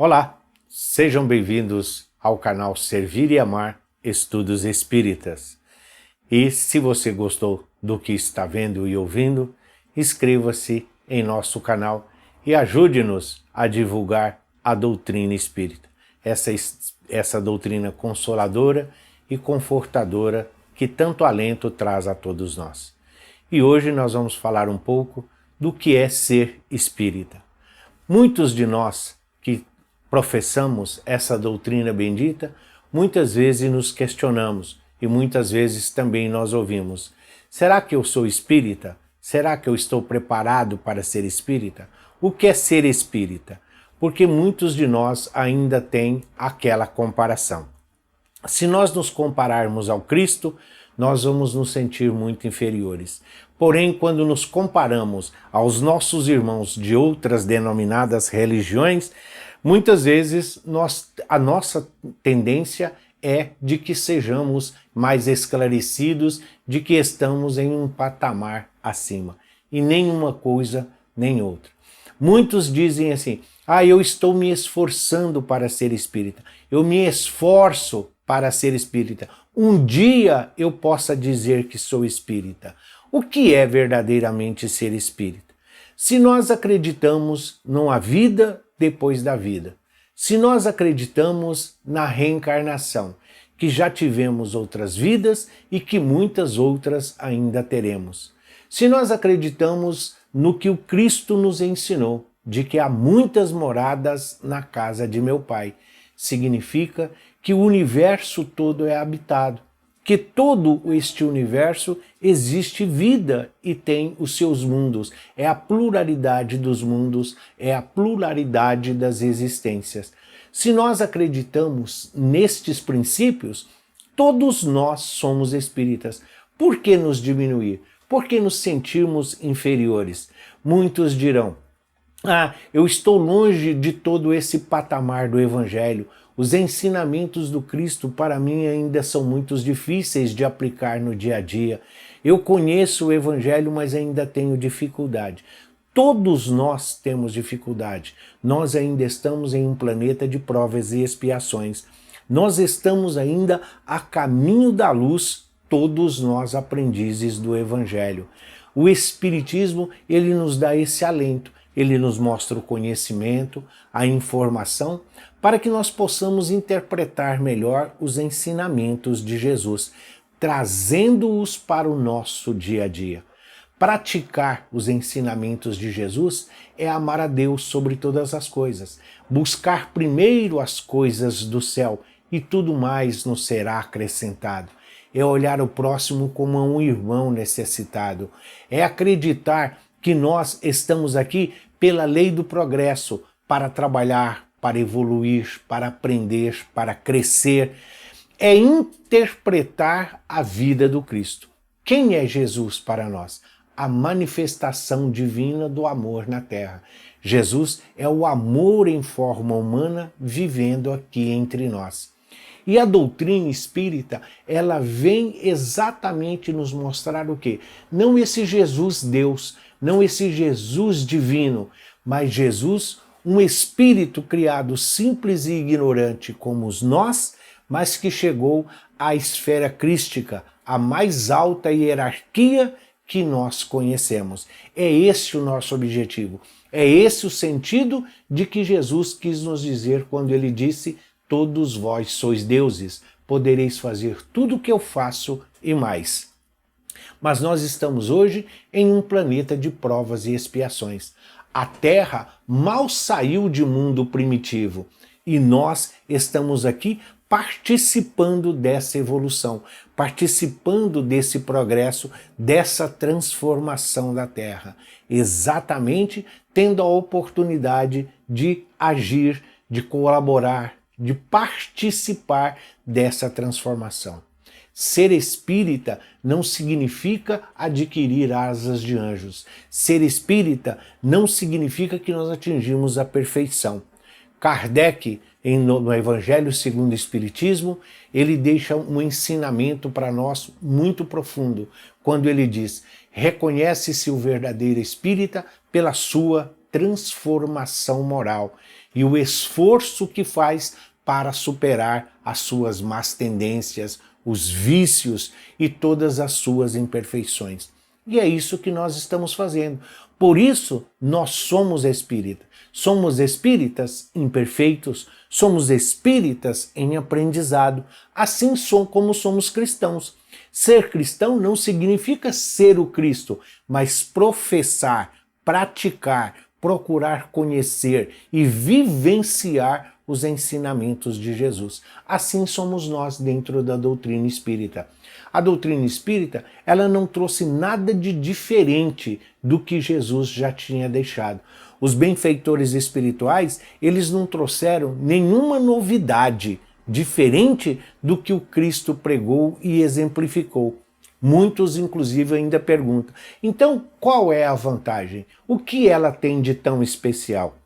Olá, sejam bem-vindos ao canal Servir e Amar Estudos Espíritas. E se você gostou do que está vendo e ouvindo, inscreva-se em nosso canal e ajude-nos a divulgar a doutrina espírita, essa doutrina consoladora e confortadora que tanto alento traz a todos nós. E hoje nós vamos falar um pouco do que é ser espírita. Muitos de nós que professamos essa doutrina bendita, muitas vezes nos questionamos e muitas vezes também nós ouvimos: será que eu sou espírita? Será que eu estou preparado para ser espírita? O que é ser espírita? Porque muitos de nós ainda têm aquela comparação. Se nós nos compararmos ao Cristo, nós vamos nos sentir muito inferiores. Porém, quando nos comparamos aos nossos irmãos de outras denominadas religiões, muitas vezes a nossa tendência é de que sejamos mais esclarecidos, de que estamos em um patamar acima. E nenhuma coisa, nem outra. Muitos dizem assim: eu estou me esforçando para ser espírita. Eu me esforço para ser espírita. Um dia eu possa dizer que sou espírita. O que é verdadeiramente ser espírita? Se nós acreditamos numa vida depois da vida, se nós acreditamos na reencarnação, que já tivemos outras vidas e que muitas outras ainda teremos, se nós acreditamos no que o Cristo nos ensinou, de que há muitas moradas na casa de meu Pai, significa que o universo todo é habitado, que todo este universo existe vida e tem os seus mundos. É a pluralidade dos mundos, é a pluralidade das existências. Se nós acreditamos nestes princípios, todos nós somos espíritas. Por que nos diminuir? Por que nos sentirmos inferiores? Muitos dirão: eu estou longe de todo esse patamar do Evangelho. Os ensinamentos do Cristo para mim ainda são muito difíceis de aplicar no dia a dia. Eu conheço o Evangelho, mas ainda tenho dificuldade. Todos nós temos dificuldade. Nós ainda estamos em um planeta de provas e expiações. Nós estamos ainda a caminho da luz, todos nós aprendizes do Evangelho. O Espiritismo, ele nos dá esse alento. Ele nos mostra o conhecimento, a informação, para que nós possamos interpretar melhor os ensinamentos de Jesus, trazendo-os para o nosso dia a dia. Praticar os ensinamentos de Jesus é amar a Deus sobre todas as coisas, buscar primeiro as coisas do céu e tudo mais nos será acrescentado. É olhar o próximo como um irmão necessitado, é acreditar que nós estamos aqui pela lei do progresso, para trabalhar, para evoluir, para aprender, para crescer. É interpretar a vida do Cristo. Quem é Jesus para nós? A manifestação divina do amor na Terra. Jesus é o amor em forma humana vivendo aqui entre nós. E a doutrina espírita, ela vem exatamente nos mostrar o quê? Não esse Jesus Deus, não esse Jesus divino, mas Jesus, um espírito criado simples e ignorante como nós, mas que chegou à esfera crística, a mais alta hierarquia que nós conhecemos. É esse o nosso objetivo. É esse o sentido de que Jesus quis nos dizer quando ele disse: todos vós sois deuses, podereis fazer tudo o que eu faço e mais. Mas nós estamos hoje em um planeta de provas e expiações. A Terra mal saiu de mundo primitivo e nós estamos aqui participando dessa evolução, participando desse progresso, dessa transformação da Terra, exatamente tendo a oportunidade de agir, de colaborar, de participar dessa transformação. Ser espírita não significa adquirir asas de anjos. Ser espírita não significa que nós atingimos a perfeição. Kardec, no Evangelho segundo o Espiritismo, ele deixa um ensinamento para nós muito profundo, quando ele diz: reconhece-se o verdadeiro espírita pela sua transformação moral. e o esforço que faz para superar as suas más tendências, os vícios e todas as suas imperfeições. E é isso que nós estamos fazendo. Por isso, nós somos espíritas. Somos espíritas imperfeitos, somos espíritas em aprendizado, assim como somos cristãos. Ser cristão não significa ser o Cristo, mas professar, praticar, procurar conhecer e vivenciar os ensinamentos de Jesus. Assim somos nós dentro da doutrina espírita. A doutrina espírita, ela não trouxe nada de diferente do que Jesus já tinha deixado. Os benfeitores espirituais, eles não trouxeram nenhuma novidade diferente do que o Cristo pregou e exemplificou. Muitos, inclusive, ainda perguntam, então qual é a vantagem? O que ela tem de tão especial?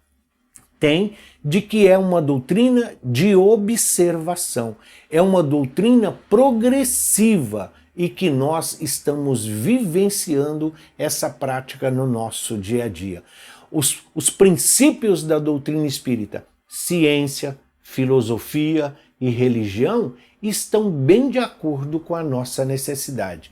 Tem de que é uma doutrina de observação, é uma doutrina progressiva e que nós estamos vivenciando essa prática no nosso dia a dia. Os princípios da doutrina espírita, ciência, filosofia e religião, estão bem de acordo com a nossa necessidade.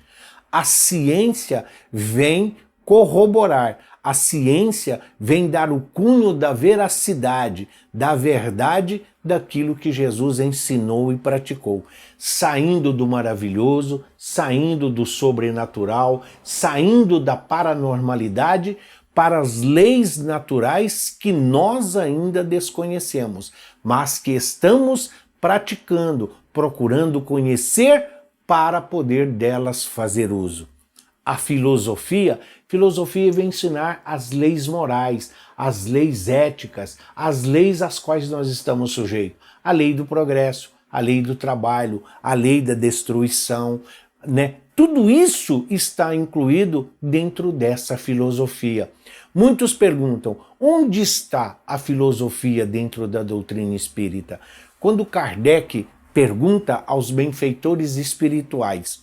A ciência vem corroborar, a ciência vem dar o cunho da veracidade, da verdade daquilo que Jesus ensinou e praticou, saindo do maravilhoso, saindo do sobrenatural, saindo da paranormalidade para as leis naturais que nós ainda desconhecemos, mas que estamos praticando, procurando conhecer para poder delas fazer uso. A filosofia vem ensinar as leis morais, as leis éticas, as leis às quais nós estamos sujeitos. A lei do progresso, a lei do trabalho, a lei da destruição, né? Tudo isso está incluído dentro dessa filosofia. Muitos perguntam, onde está a filosofia dentro da doutrina espírita? Quando Kardec pergunta aos benfeitores espirituais,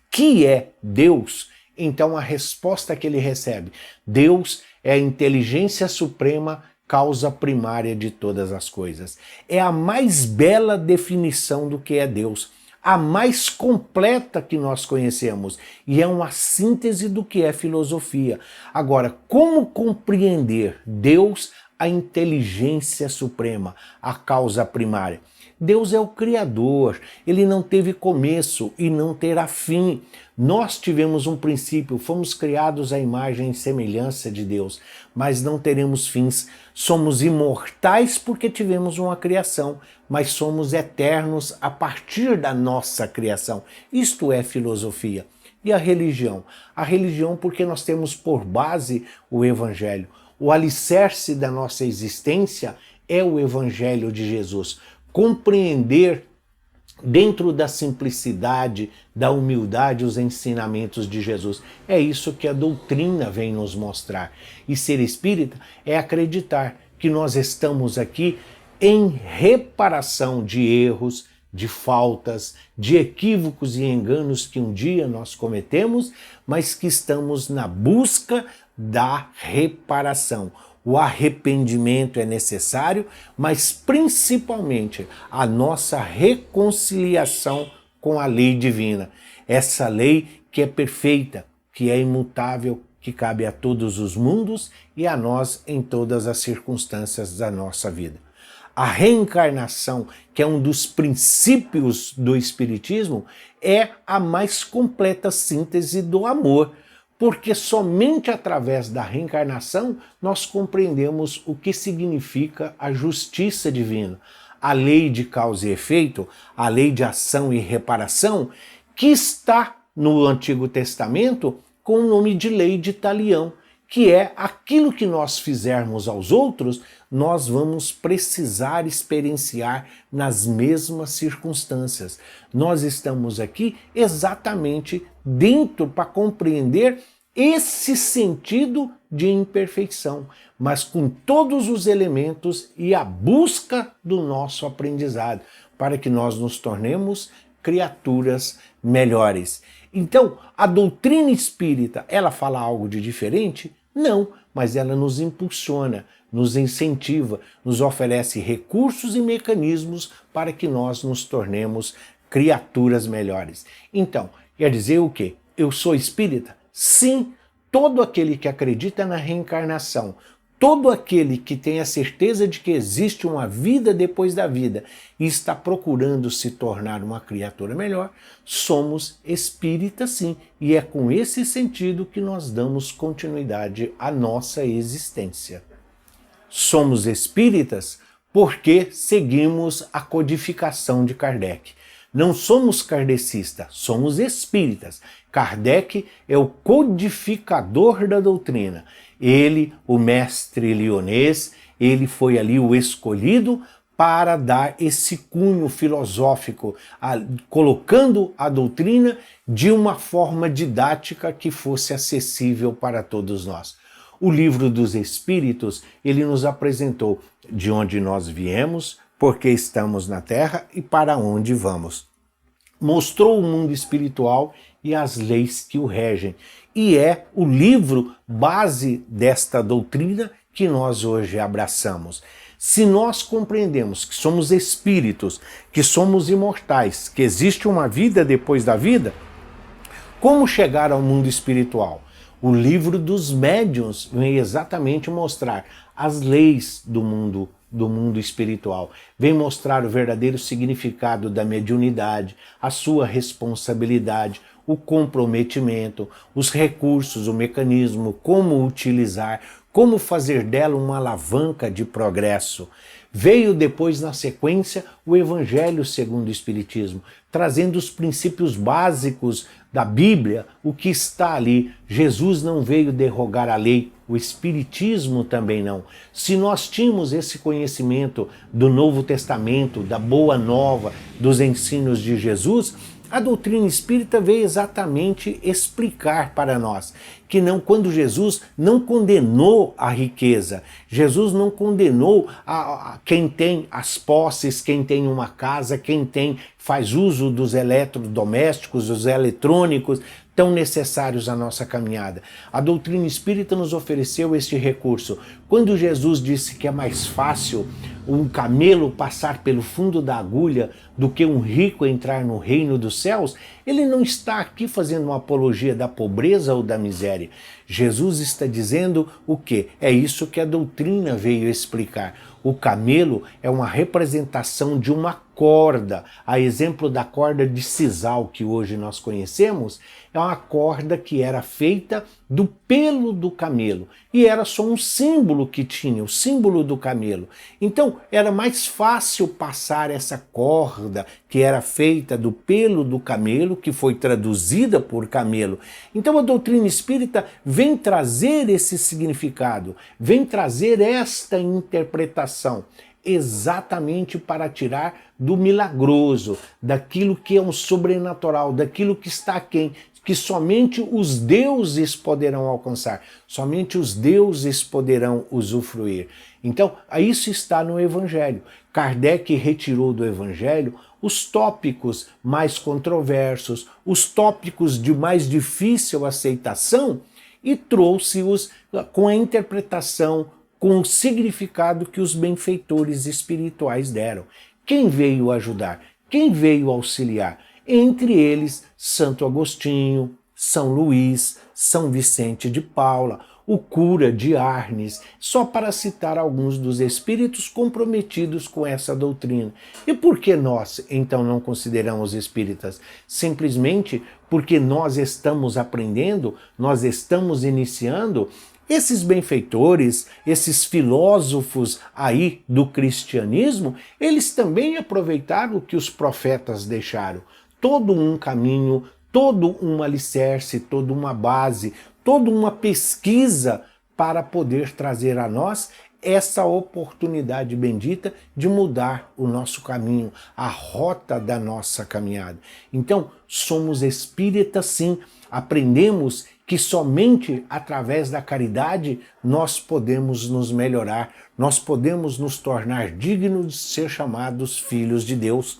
que é Deus? Então a resposta que ele recebe, Deus é a inteligência suprema, causa primária de todas as coisas. É a mais bela definição do que é Deus, a mais completa que nós conhecemos, e é uma síntese do que é filosofia. Agora, como compreender Deus, a inteligência suprema, a causa primária? Deus é o Criador, ele não teve começo e não terá fim. Nós tivemos um princípio, fomos criados à imagem e semelhança de Deus, mas não teremos fins. Somos imortais porque tivemos uma criação, mas somos eternos a partir da nossa criação. Isto é filosofia. E a religião? A religião porque nós temos por base o Evangelho. O alicerce da nossa existência é o Evangelho de Jesus. Compreender dentro da simplicidade, da humildade, os ensinamentos de Jesus. É isso que a doutrina vem nos mostrar. E ser espírita é acreditar que nós estamos aqui em reparação de erros, de faltas, de equívocos e enganos que um dia nós cometemos, mas que estamos na busca da reparação. O arrependimento é necessário, mas principalmente a nossa reconciliação com a lei divina. Essa lei que é perfeita, que é imutável, que cabe a todos os mundos e a nós em todas as circunstâncias da nossa vida. A reencarnação, que é um dos princípios do Espiritismo, é a mais completa síntese do amor, porque somente através da reencarnação nós compreendemos o que significa a justiça divina, a lei de causa e efeito, a lei de ação e reparação, que está no Antigo Testamento com o nome de lei de talião, que é aquilo que nós fizermos aos outros, nós vamos precisar experienciar nas mesmas circunstâncias. Nós estamos aqui exatamente dentro para compreender esse sentido de imperfeição, mas com todos os elementos e a busca do nosso aprendizado, para que nós nos tornemos criaturas melhores. Então, a doutrina espírita, ela fala algo de diferente? Não, mas ela nos impulsiona nos incentiva, nos oferece recursos e mecanismos para que nós nos tornemos criaturas melhores. Então, quer dizer o quê? Eu sou espírita? Sim, todo aquele que acredita na reencarnação, todo aquele que tem a certeza de que existe uma vida depois da vida e está procurando se tornar uma criatura melhor, somos espíritas sim, e é com esse sentido que nós damos continuidade à nossa existência. Somos espíritas porque seguimos a codificação de Kardec. Não somos kardecistas, somos espíritas. Kardec é o codificador da doutrina. Ele, o mestre lionês, ele foi ali o escolhido para dar esse cunho filosófico, colocando a doutrina de uma forma didática que fosse acessível para todos nós. O Livro dos Espíritos, ele nos apresentou de onde nós viemos, por que estamos na Terra e para onde vamos. Mostrou o mundo espiritual e as leis que o regem. E é o livro base desta doutrina que nós hoje abraçamos. Se nós compreendemos que somos espíritos, que somos imortais, que existe uma vida depois da vida, como chegar ao mundo espiritual? O Livro dos Médiuns vem exatamente mostrar as leis do mundo espiritual. Vem mostrar o verdadeiro significado da mediunidade, a sua responsabilidade, o comprometimento, os recursos, o mecanismo, como utilizar, como fazer dela uma alavanca de progresso. Veio depois, na sequência, o Evangelho segundo o Espiritismo, trazendo os princípios básicos da Bíblia, o que está ali. Jesus não veio derrogar a lei, o Espiritismo também não. Se nós tínhamos esse conhecimento do Novo Testamento, da Boa Nova, dos ensinos de Jesus, a doutrina espírita veio exatamente explicar para nós que quando Jesus não condenou a riqueza, Jesus não condenou a quem tem as posses, quem tem uma casa, quem faz uso dos eletrodomésticos, dos eletrônicos, tão necessários à nossa caminhada. A doutrina espírita nos ofereceu este recurso. Quando Jesus disse que é mais fácil um camelo passar pelo fundo da agulha do que um rico entrar no reino dos céus, ele não está aqui fazendo uma apologia da pobreza ou da miséria. Jesus está dizendo o quê? É isso que a doutrina veio explicar. O camelo é uma representação de uma corda, a exemplo da corda de sisal que hoje nós conhecemos, é uma corda que era feita do pelo do camelo e era só um símbolo que tinha, o símbolo do camelo. Então era mais fácil passar essa corda que era feita do pelo do camelo, que foi traduzida por camelo. Então a doutrina espírita vem trazer esse significado, vem trazer esta interpretação, exatamente para tirar do milagroso, daquilo que é um sobrenatural, daquilo que está aquém, que somente os deuses poderão alcançar, somente os deuses poderão usufruir. Então, isso está no Evangelho. Kardec retirou do Evangelho os tópicos mais controversos, os tópicos de mais difícil aceitação e trouxe-os com a interpretação, com o significado que os benfeitores espirituais deram. Quem veio ajudar? Quem veio auxiliar? Entre eles, Santo Agostinho, São Luís, São Vicente de Paula, o cura de Arnes, só para citar alguns dos espíritos comprometidos com essa doutrina. E por que nós, então, não consideramos espíritas? Simplesmente porque nós estamos aprendendo, nós estamos iniciando. Esses benfeitores, esses filósofos aí do cristianismo, eles também aproveitaram o que os profetas deixaram. Todo um caminho, todo um alicerce, toda uma base, toda uma pesquisa para poder trazer a nós essa oportunidade bendita de mudar o nosso caminho, a rota da nossa caminhada. Então, somos espíritas sim, aprendemos que somente através da caridade nós podemos nos melhorar, nós podemos nos tornar dignos de ser chamados filhos de Deus.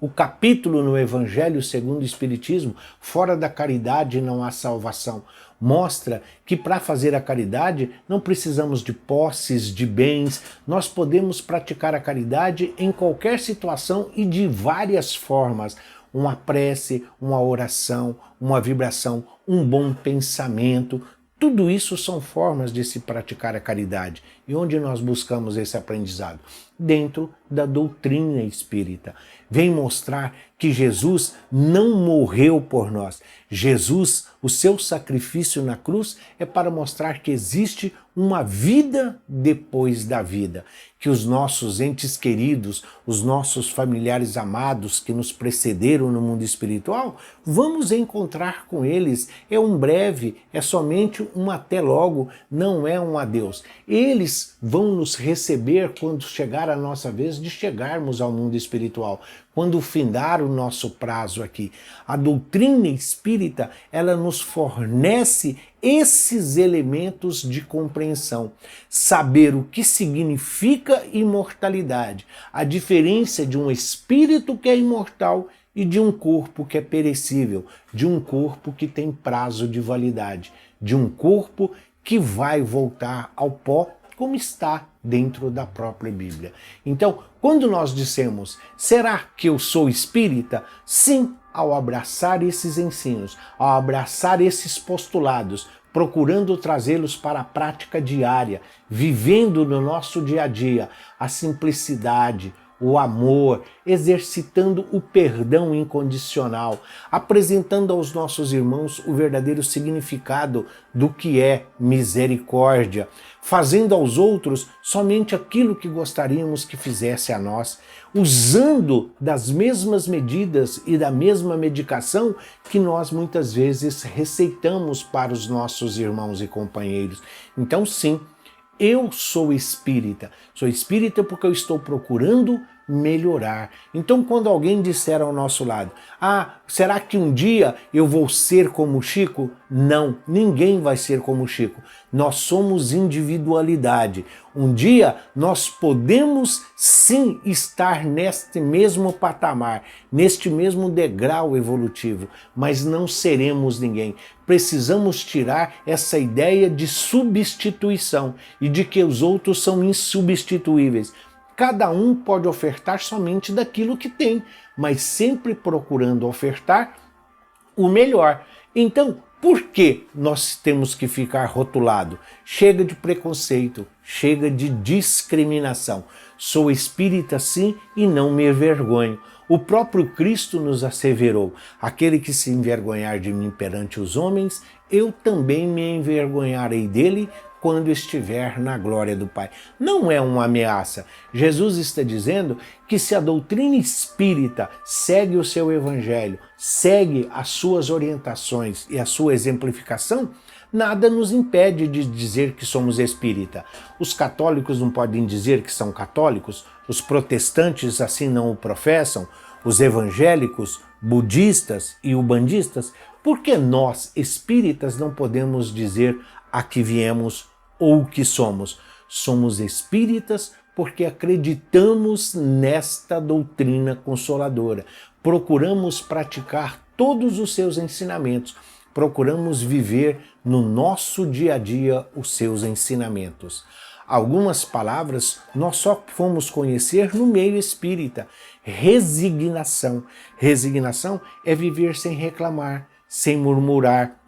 O capítulo no Evangelho segundo o Espiritismo, fora da caridade não há salvação. mostra que para fazer a caridade não precisamos de posses, de bens, nós podemos praticar a caridade em qualquer situação e de várias formas. Uma prece, uma oração, uma vibração, um bom pensamento, tudo isso são formas de se praticar a caridade. E onde nós buscamos esse aprendizado? Dentro da doutrina espírita. Vem mostrar que Jesus não morreu por nós. Jesus, o seu sacrifício na cruz é para mostrar que existe uma vida depois da vida. Que os nossos entes queridos, os nossos familiares amados que nos precederam no mundo espiritual, vamos encontrar com eles. É um breve, é somente um até logo, não é um adeus. Eles vão nos receber quando chegar a nossa vez de chegarmos ao mundo espiritual, quando findar o nosso prazo aqui. A doutrina espírita, ela nos fornece esses elementos de compreensão. Saber o que significa imortalidade, a diferença de um espírito que é imortal e de um corpo que é perecível, de um corpo que tem prazo de validade, de um corpo que vai voltar ao pó, como está dentro da própria Bíblia. Então, quando nós dissemos, será que eu sou espírita? Sim, ao abraçar esses ensinos, ao abraçar esses postulados, procurando trazê-los para a prática diária, vivendo no nosso dia a dia a simplicidade, o amor, exercitando o perdão incondicional, apresentando aos nossos irmãos o verdadeiro significado do que é misericórdia, fazendo aos outros somente aquilo que gostaríamos que fizesse a nós, usando das mesmas medidas e da mesma medicação que nós muitas vezes receitamos para os nossos irmãos e companheiros. Então sim, eu sou espírita porque eu estou procurando melhorar. Então quando alguém disser ao nosso lado, será que um dia eu vou ser como o Chico? Não, ninguém vai ser como o Chico. Nós somos individualidade. Um dia nós podemos sim estar neste mesmo patamar, neste mesmo degrau evolutivo, mas não seremos ninguém. Precisamos tirar essa ideia de substituição e de que os outros são insubstituíveis. Cada um pode ofertar somente daquilo que tem, mas sempre procurando ofertar o melhor. Então, por que nós temos que ficar rotulado? Chega de preconceito, chega de discriminação. Sou espírita sim e não me envergonho. O próprio Cristo nos asseverou, aquele que se envergonhar de mim perante os homens, eu também me envergonharei dele quando estiver na glória do Pai. Não é uma ameaça. Jesus está dizendo que se a doutrina espírita segue o seu evangelho, segue as suas orientações e a sua exemplificação, nada nos impede de dizer que somos espírita. Os católicos não podem dizer que são católicos, os protestantes assim não o professam, os evangélicos, budistas e ubandistas, por que nós, espíritas, não podemos dizer a que viemos ou o que somos? Somos espíritas porque acreditamos nesta doutrina consoladora. Procuramos praticar todos os seus ensinamentos. Procuramos viver no nosso dia a dia os seus ensinamentos. Algumas palavras nós só fomos conhecer no meio espírita. Resignação. Resignação é viver sem reclamar, sem murmurar.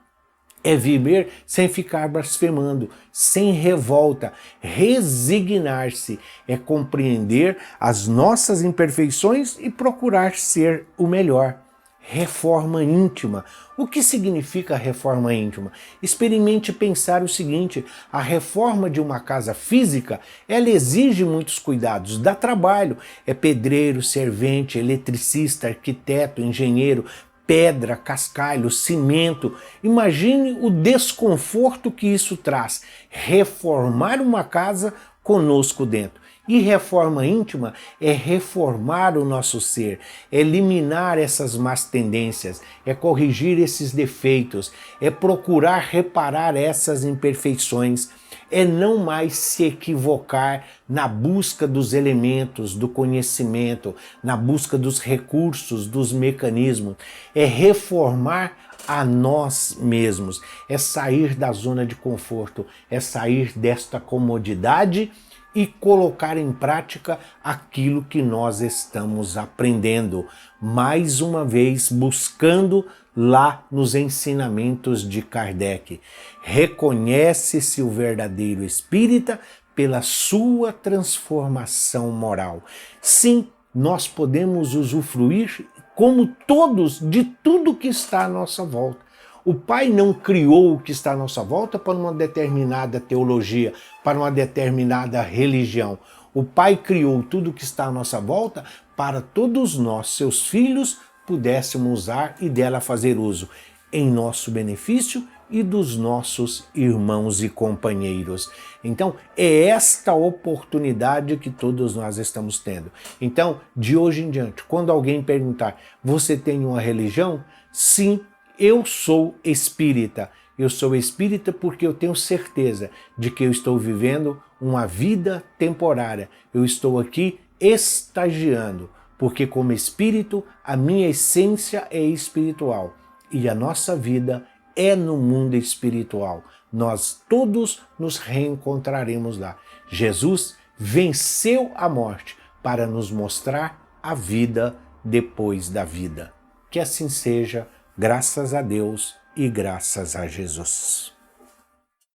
É viver sem ficar blasfemando, sem revolta. Resignar-se é compreender as nossas imperfeições e procurar ser o melhor. Reforma íntima. O que significa reforma íntima? Experimente pensar o seguinte, a reforma de uma casa física, ela exige muitos cuidados, dá trabalho. É pedreiro, servente, eletricista, arquiteto, engenheiro, pedra, cascalho, cimento. Imagine o desconforto que isso traz. Reformar uma casa conosco dentro. E reforma íntima é reformar o nosso ser, é eliminar essas más tendências, é corrigir esses defeitos, é procurar reparar essas imperfeições, é não mais se equivocar na busca dos elementos, do conhecimento, na busca dos recursos, dos mecanismos, é reformar a nós mesmos, é sair da zona de conforto, é sair desta comodidade e colocar em prática aquilo que nós estamos aprendendo. Mais uma vez, buscando lá nos ensinamentos de Kardec. Reconhece-se o verdadeiro espírita pela sua transformação moral. Sim, nós podemos usufruir, como todos, de tudo que está à nossa volta. O Pai não criou o que está à nossa volta para uma determinada teologia, para uma determinada religião. O Pai criou tudo que está à nossa volta para todos nós, seus filhos, pudéssemos usar e dela fazer uso, em nosso benefício e dos nossos irmãos e companheiros. Então, é esta oportunidade que todos nós estamos tendo. Então, de hoje em diante, quando alguém perguntar, você tem uma religião? Sim, eu sou espírita. Eu sou espírita porque eu tenho certeza de que eu estou vivendo uma vida temporária. Eu estou aqui estagiando, porque como espírito, a minha essência é espiritual e a nossa vida é no mundo espiritual. Nós todos nos reencontraremos lá. Jesus venceu a morte para nos mostrar a vida depois da vida. Que assim seja, graças a Deus e graças a Jesus.